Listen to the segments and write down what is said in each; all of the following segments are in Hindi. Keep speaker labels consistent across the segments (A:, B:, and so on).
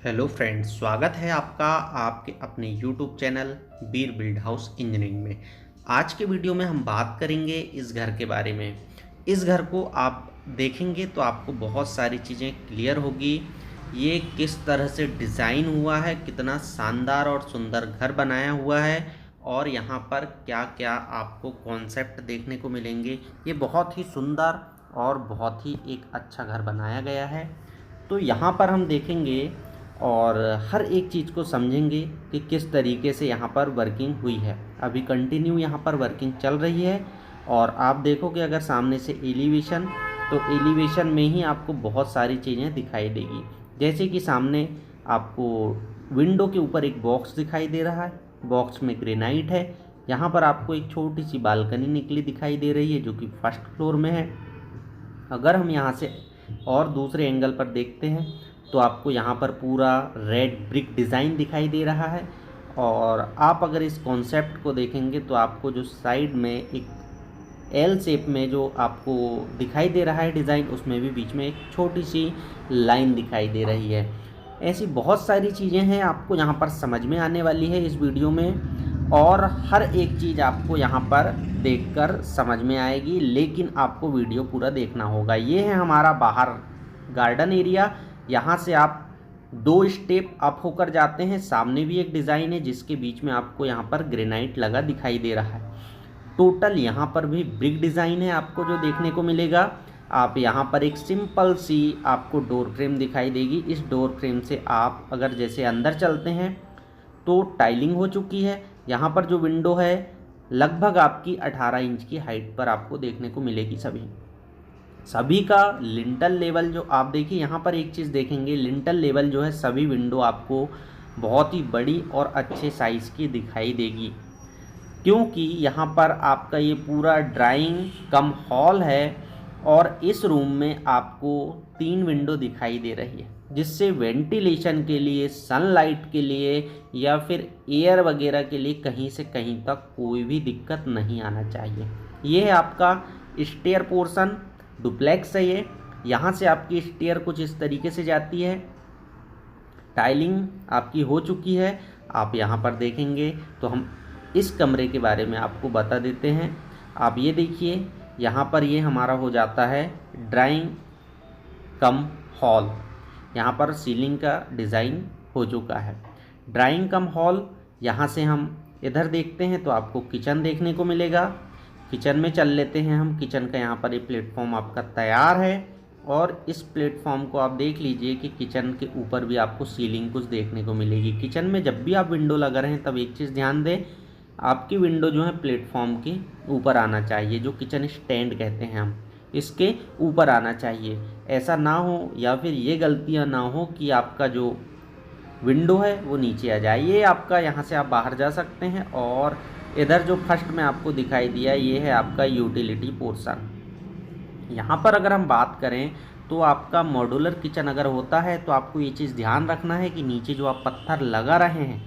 A: हेलो फ्रेंड्स, स्वागत है आपका आपके अपने यूट्यूब चैनल बीर बिल्ड हाउस इंजीनियरिंग में। आज के वीडियो में हम बात करेंगे इस घर के बारे में। इस घर को आप देखेंगे तो आपको बहुत सारी चीज़ें क्लियर होगी। ये किस तरह से डिज़ाइन हुआ है, कितना शानदार और सुंदर घर बनाया हुआ है और यहाँ पर क्या क्या आपको कॉन्सेप्ट देखने को मिलेंगे। ये बहुत ही सुंदर और बहुत ही एक अच्छा घर बनाया गया है। तो यहाँ पर हम देखेंगे और हर एक चीज़ को समझेंगे कि किस तरीके से यहाँ पर वर्किंग हुई है। अभी कंटिन्यू यहाँ पर वर्किंग चल रही है और आप देखोगे अगर सामने से एलिवेशन, तो एलिवेशन में ही आपको बहुत सारी चीज़ें दिखाई देगी। जैसे कि सामने आपको विंडो के ऊपर एक बॉक्स दिखाई दे रहा है, बॉक्स में ग्रेनाइट है। यहाँ पर आपको एक छोटी सी बालकनी निकली दिखाई दे रही है जो कि फर्स्ट फ्लोर में है। अगर हम यहाँ से और दूसरे एंगल पर देखते हैं तो आपको यहाँ पर पूरा रेड ब्रिक डिज़ाइन दिखाई दे रहा है। और आप अगर इस कॉन्सेप्ट को देखेंगे तो आपको जो साइड में एक एल शेप में जो आपको दिखाई दे रहा है डिज़ाइन, उसमें भी बीच में एक छोटी सी लाइन दिखाई दे रही है। ऐसी बहुत सारी चीज़ें हैं आपको यहाँ पर समझ में आने वाली है इस वीडियो में, और हर एक चीज़ आपको यहाँ पर देखकर समझ में आएगी, लेकिन आपको वीडियो पूरा देखना होगा। ये है हमारा बाहर गार्डन एरिया। यहाँ से आप 2 स्टेप अप होकर जाते हैं, सामने भी एक डिज़ाइन है जिसके बीच में आपको यहाँ पर ग्रेनाइट लगा दिखाई दे रहा है। टोटल यहाँ पर भी ब्रिक डिज़ाइन है आपको जो देखने को मिलेगा। आप यहाँ पर एक सिंपल सी आपको डोर फ्रेम दिखाई देगी। इस डोर फ्रेम से आप अगर जैसे अंदर चलते हैं तो टाइलिंग हो चुकी है। यहाँ पर जो विंडो है लगभग आपकी 18 इंच की हाइट पर आपको देखने को मिलेगी। सभी का लिंटल लेवल जो आप देखिए, यहाँ पर एक चीज़ देखेंगे, लिंटल लेवल जो है सभी विंडो आपको बहुत ही बड़ी और अच्छे साइज़ की दिखाई देगी, क्योंकि यहाँ पर आपका ये पूरा ड्राइंग कम हॉल है और इस रूम में आपको 3 विंडो दिखाई दे रही है, जिससे वेंटिलेशन के लिए, सनलाइट के लिए या फिर एयर वगैरह के लिए कहीं से कहीं तक कोई भी दिक्कत नहीं आना चाहिए। ये है आपका स्टेयर पोर्शन, डुप्लेक्स है ये। यहाँ से आपकी स्टेयर कुछ इस तरीके से जाती है। टाइलिंग आपकी हो चुकी है। आप यहाँ पर देखेंगे तो हम इस कमरे के बारे में आपको बता देते हैं। आप ये देखिए, यहाँ पर ये हमारा हो जाता है ड्राइंग कम हॉल। यहाँ पर सीलिंग का डिज़ाइन हो चुका है, ड्राइंग कम हॉल। यहाँ से हम इधर देखते हैं तो आपको किचन देखने को मिलेगा। किचन में चल लेते हैं हम। किचन का यहाँ पर ये प्लेटफॉर्म आपका तैयार है और इस प्लेटफॉर्म को आप देख लीजिए कि किचन के ऊपर भी आपको सीलिंग कुछ देखने को मिलेगी। किचन में जब भी आप विंडो लगा रहे हैं तब एक चीज़ ध्यान दें, आपकी विंडो जो है प्लेटफॉर्म के ऊपर आना चाहिए, जो किचन स्टैंड कहते हैं हम, इसके ऊपर आना चाहिए। ऐसा ना हो या फिर ये गलतियाँ ना हो कि आपका जो विंडो है वो नीचे आ जाए। ये आपका यहाँ से आप बाहर जा सकते हैं। और इधर जो फर्स्ट में आपको दिखाई दिया ये है आपका यूटिलिटी पोर्शन। यहाँ पर अगर हम बात करें तो आपका मॉड्यूलर किचन अगर होता है तो आपको ये चीज़ ध्यान रखना है कि नीचे जो आप पत्थर लगा रहे हैं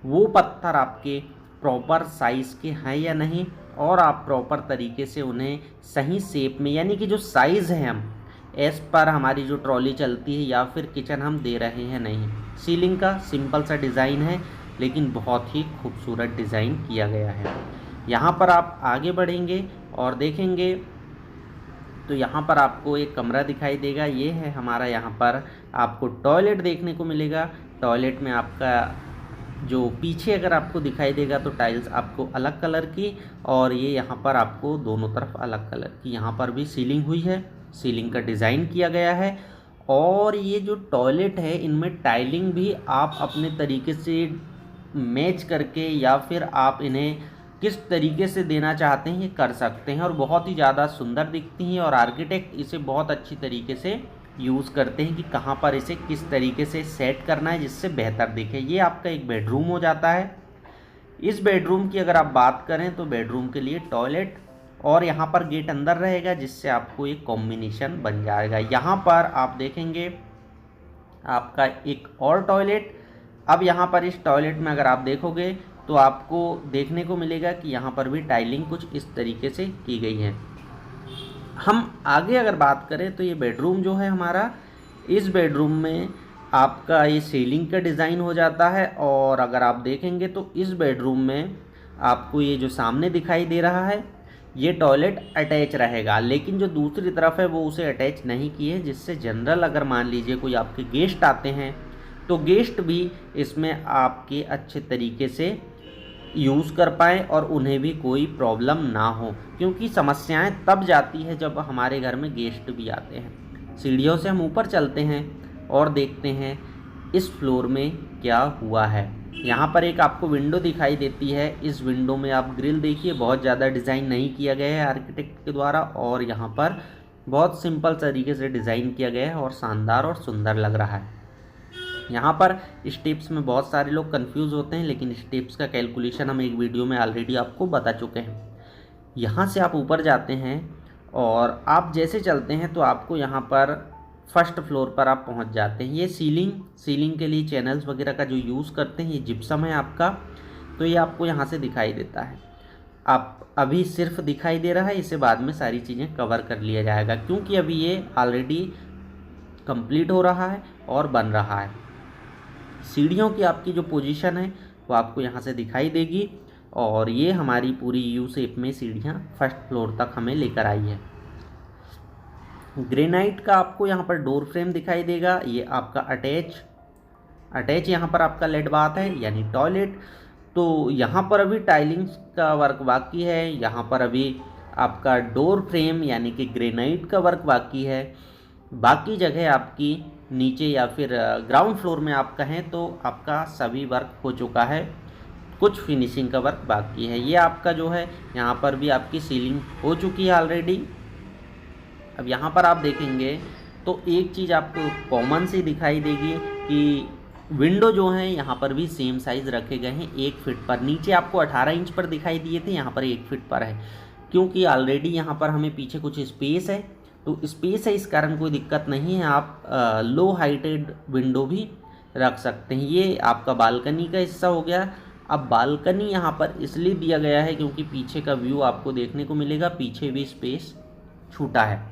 A: वो पत्थर आपके प्रॉपर साइज़ के हैं या नहीं, और आप प्रॉपर तरीके से उन्हें सही शेप में, यानी कि जो साइज़ है हम एस पर हमारी जो ट्रॉली चलती है या फिर किचन हम दे रहे हैं नहीं। सीलिंग का सिंपल सा डिज़ाइन है लेकिन बहुत ही खूबसूरत डिज़ाइन किया गया है। यहाँ पर आप आगे बढ़ेंगे और देखेंगे तो यहाँ पर आपको एक कमरा दिखाई देगा। ये है हमारा, यहाँ पर आपको टॉयलेट देखने को मिलेगा। टॉयलेट में आपका जो पीछे अगर आपको दिखाई देगा तो टाइल्स आपको अलग कलर की, और ये यहाँ पर आपको दोनों तरफ अलग कलर की, यहाँ पर भी सीलिंग हुई है, सीलिंग का डिज़ाइन किया गया है। और ये जो टॉयलेट है इनमें टाइलिंग भी आप अपने तरीके से मैच करके या फिर आप इन्हें किस तरीके से देना चाहते हैं ये कर सकते हैं, और बहुत ही ज़्यादा सुंदर दिखती हैं। और आर्किटेक्ट इसे बहुत अच्छी तरीके से यूज़ करते हैं कि कहाँ पर इसे किस तरीके से सेट करना है जिससे बेहतर दिखे। ये आपका एक बेडरूम हो जाता है। इस बेडरूम की अगर आप बात करें तो बेडरूम के लिए टॉयलेट और यहाँ पर गेट अंदर रहेगा, जिससे आपको एक कॉम्बिनेशन बन जाएगा। यहाँ पर आप देखेंगे आपका एक और टॉयलेट। अब यहाँ पर इस टॉयलेट में अगर आप देखोगे तो आपको देखने को मिलेगा कि यहाँ पर भी टाइलिंग कुछ इस तरीके से की गई है। हम आगे अगर बात करें तो ये बेडरूम जो है हमारा, इस बेडरूम में आपका ये सीलिंग का डिज़ाइन हो जाता है। और अगर आप देखेंगे तो इस बेडरूम में आपको ये जो सामने दिखाई दे रहा है ये टॉयलेट अटैच रहेगा, लेकिन जो दूसरी तरफ है वो उसे अटैच नहीं की है, जिससे जनरल अगर मान लीजिए कोई आपके गेस्ट आते हैं तो गेस्ट भी इसमें आपके अच्छे तरीके से यूज़ कर पाएँ और उन्हें भी कोई प्रॉब्लम ना हो, क्योंकि समस्याएं तब जाती है जब हमारे घर में गेस्ट भी आते हैं। सीढ़ियों से हम ऊपर चलते हैं और देखते हैं इस फ्लोर में क्या हुआ है। यहाँ पर एक आपको विंडो दिखाई देती है। इस विंडो में आप ग्रिल देखिए, बहुत ज़्यादा डिज़ाइन नहीं किया गया है आर्किटेक्ट के द्वारा, और यहाँ पर बहुत सिंपल तरीके से डिज़ाइन किया गया है और शानदार और सुंदर लग रहा है। यहाँ पर स्टेप्स में बहुत सारे लोग कंफ्यूज होते हैं, लेकिन स्टेप्स का कैलकुलेशन हम एक वीडियो में ऑलरेडी आपको बता चुके हैं। यहाँ से आप ऊपर जाते हैं और आप जैसे चलते हैं तो आपको यहाँ पर फर्स्ट फ्लोर पर आप पहुँच जाते हैं। ये सीलिंग के लिए चैनल्स वगैरह का जो यूज़ करते हैं, ये जिप्सम है आपका, तो ये आपको यहाँ से दिखाई देता है। आप अभी सिर्फ दिखाई दे रहा है, इसे बाद में सारी चीज़ें कवर कर लिया जाएगा, क्योंकि अभी ये ऑलरेडी कंप्लीट हो रहा है और बन रहा है। सीढ़ियों की आपकी जो पोजीशन है वो आपको यहाँ से दिखाई देगी, और ये हमारी पूरी यू शेप में सीढ़ियाँ फर्स्ट फ्लोर तक हमें लेकर आई है। ग्रेनाइट का आपको यहाँ पर डोर फ्रेम दिखाई देगा। ये आपका अटैच यहाँ पर आपका लेड बाथ है, यानी टॉयलेट। तो यहाँ पर अभी टाइलिंग का वर्क बाकी है। यहाँ पर अभी आपका डोर फ्रेम यानी कि ग्रेनाइट का वर्क बाकी है। बाकी जगह आपकी नीचे या फिर ग्राउंड फ्लोर में आप कहें तो आपका सभी वर्क हो चुका है, कुछ फिनिशिंग का वर्क बाकी है। ये आपका जो है यहाँ पर भी आपकी सीलिंग हो चुकी है ऑलरेडी। अब यहाँ पर आप देखेंगे तो एक चीज़ आपको कॉमन सी दिखाई देगी कि विंडो जो है यहाँ पर भी सेम साइज़ रखे गए हैं 1 फीट पर। नीचे आपको 18 इंच पर दिखाई दिए थे, यहाँ पर 1 फीट पर है, क्योंकि ऑलरेडी यहाँ पर हमें पीछे कुछ स्पेस है। तो स्पेस है, इस कारण कोई दिक्कत नहीं है। आप लो हाइटेड विंडो भी रख सकते हैं। ये आपका बालकनी का हिस्सा हो गया। अब बालकनी यहाँ पर इसलिए दिया गया है क्योंकि पीछे का व्यू आपको देखने को मिलेगा, पीछे भी स्पेस छूटा है।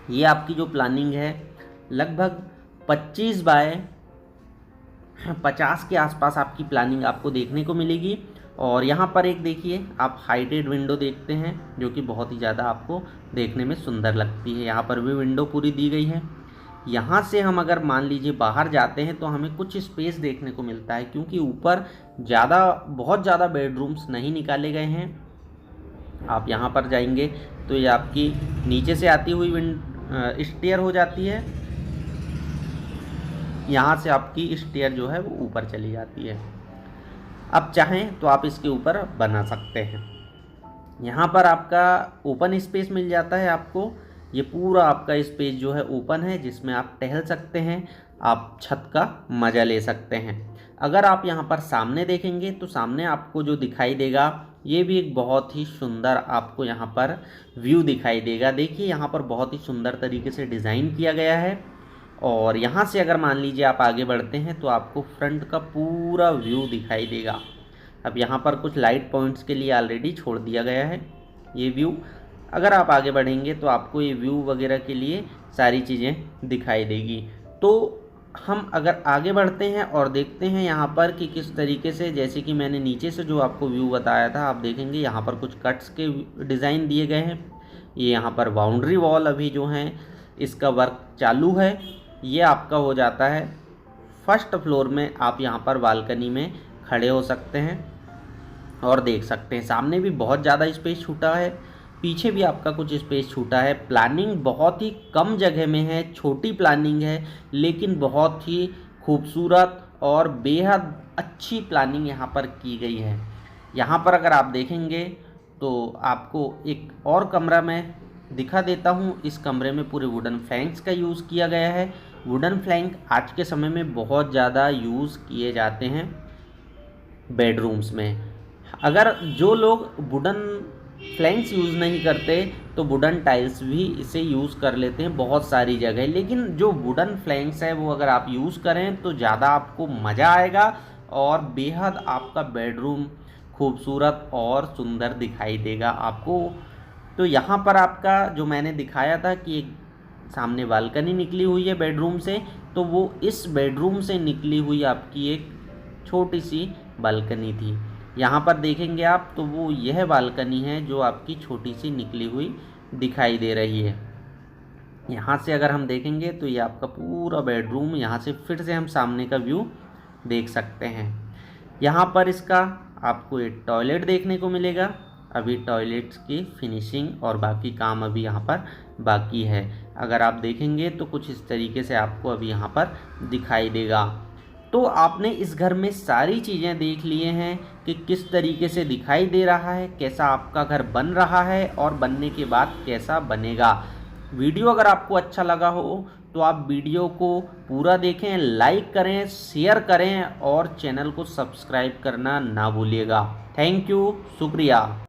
A: ये आपकी जो प्लानिंग है लगभग 25 बाय 50 के आसपास आपकी प्लानिंग आपको देखने को मिलेगी। और यहाँ पर एक देखिए आप हाइटेड विंडो देखते हैं जो कि बहुत ही ज़्यादा आपको देखने में सुंदर लगती है। यहाँ पर भी विंडो पूरी दी गई है। यहाँ से हम अगर मान लीजिए बाहर जाते हैं तो हमें कुछ स्पेस देखने को मिलता है, क्योंकि ऊपर बहुत ज़्यादा बेडरूम्स नहीं निकाले गए हैं। आप यहाँ पर जाएंगे तो ये आपकी नीचे से आती हुई स्टेयर हो जाती है। यहाँ से आपकी स्टेयर जो है वो ऊपर चली जाती है। अब चाहें तो आप इसके ऊपर बना सकते हैं। यहाँ पर आपका ओपन स्पेस मिल जाता है आपको। ये पूरा आपका स्पेस जो है ओपन है, जिसमें आप टहल सकते हैं, आप छत का मज़ा ले सकते हैं। अगर आप यहाँ पर सामने देखेंगे तो सामने आपको जो दिखाई देगा ये भी एक बहुत ही सुंदर आपको यहाँ पर व्यू दिखाई देगा। देखिए यहाँ पर बहुत ही सुंदर तरीके से डिज़ाइन किया गया है। और यहाँ से अगर मान लीजिए आप आगे बढ़ते हैं तो आपको फ्रंट का पूरा व्यू दिखाई देगा। अब यहाँ पर कुछ लाइट पॉइंट्स के लिए ऑलरेडी छोड़ दिया गया है ये व्यू। अगर आप आगे बढ़ेंगे तो आपको ये व्यू वगैरह के लिए सारी चीज़ें दिखाई देगी। तो हम अगर आगे बढ़ते हैं और देखते हैं यहाँ पर कि किस तरीके से, जैसे कि मैंने नीचे से जो आपको व्यू बताया था, आप देखेंगे यहाँ पर कुछ कट्स के डिज़ाइन दिए गए हैं। ये यहाँ पर बाउंड्री वॉल अभी जो है इसका वर्क चालू है। ये आपका हो जाता है फर्स्ट फ्लोर में। आप यहाँ पर बालकनी में खड़े हो सकते हैं और देख सकते हैं। सामने भी बहुत ज़्यादा स्पेस छूटा है, पीछे भी आपका कुछ स्पेस छूटा है। प्लानिंग बहुत ही कम जगह में है, छोटी प्लानिंग है, लेकिन बहुत ही खूबसूरत और बेहद अच्छी प्लानिंग यहाँ पर की गई है। यहाँ पर अगर आप देखेंगे तो आपको एक और कमरा मैं दिखा देता हूँ। इस कमरे में पूरे वुडन फ्लैंक्स का यूज़ किया गया है। वुडन फ्लैंक आज के समय में बहुत ज़्यादा यूज़ किए जाते हैं बेडरूम्स में। अगर जो लोग वुडन फ्लैंक्स यूज़ नहीं करते तो वुडन टाइल्स भी इसे यूज़ कर लेते हैं बहुत सारी जगह। लेकिन जो वुडन फ्लैंक्स है वो अगर आप यूज़ करें तो ज़्यादा आपको मज़ा आएगा और बेहद आपका बेडरूम खूबसूरत और सुंदर दिखाई देगा आपको। तो यहाँ पर आपका जो मैंने दिखाया था कि एक सामने बालकनी निकली हुई है बेडरूम से, तो वो इस बेडरूम से निकली हुई आपकी एक छोटी सी बालकनी थी। यहाँ पर देखेंगे आप तो वो यह बालकनी है जो आपकी छोटी सी निकली हुई दिखाई दे रही है। यहाँ से अगर हम देखेंगे तो ये आपका पूरा बेडरूम, यहाँ से फिर से हम सामने का व्यू देख सकते हैं। यहाँ पर इसका आपको एक टॉयलेट देखने को मिलेगा। अभी टॉयलेट्स की फिनिशिंग और बाकी काम अभी यहाँ पर बाकी है। अगर आप देखेंगे तो कुछ इस तरीके से आपको अभी यहाँ पर दिखाई देगा। तो आपने इस घर में सारी चीज़ें देख लिए हैं कि किस तरीके से दिखाई दे रहा है, कैसा आपका घर बन रहा है और बनने के बाद कैसा बनेगा। वीडियो अगर आपको अच्छा लगा हो तो आप वीडियो को पूरा देखें, लाइक करें, शेयर करें और चैनल को सब्सक्राइब करना ना भूलिएगा। थैंक यू, शुक्रिया।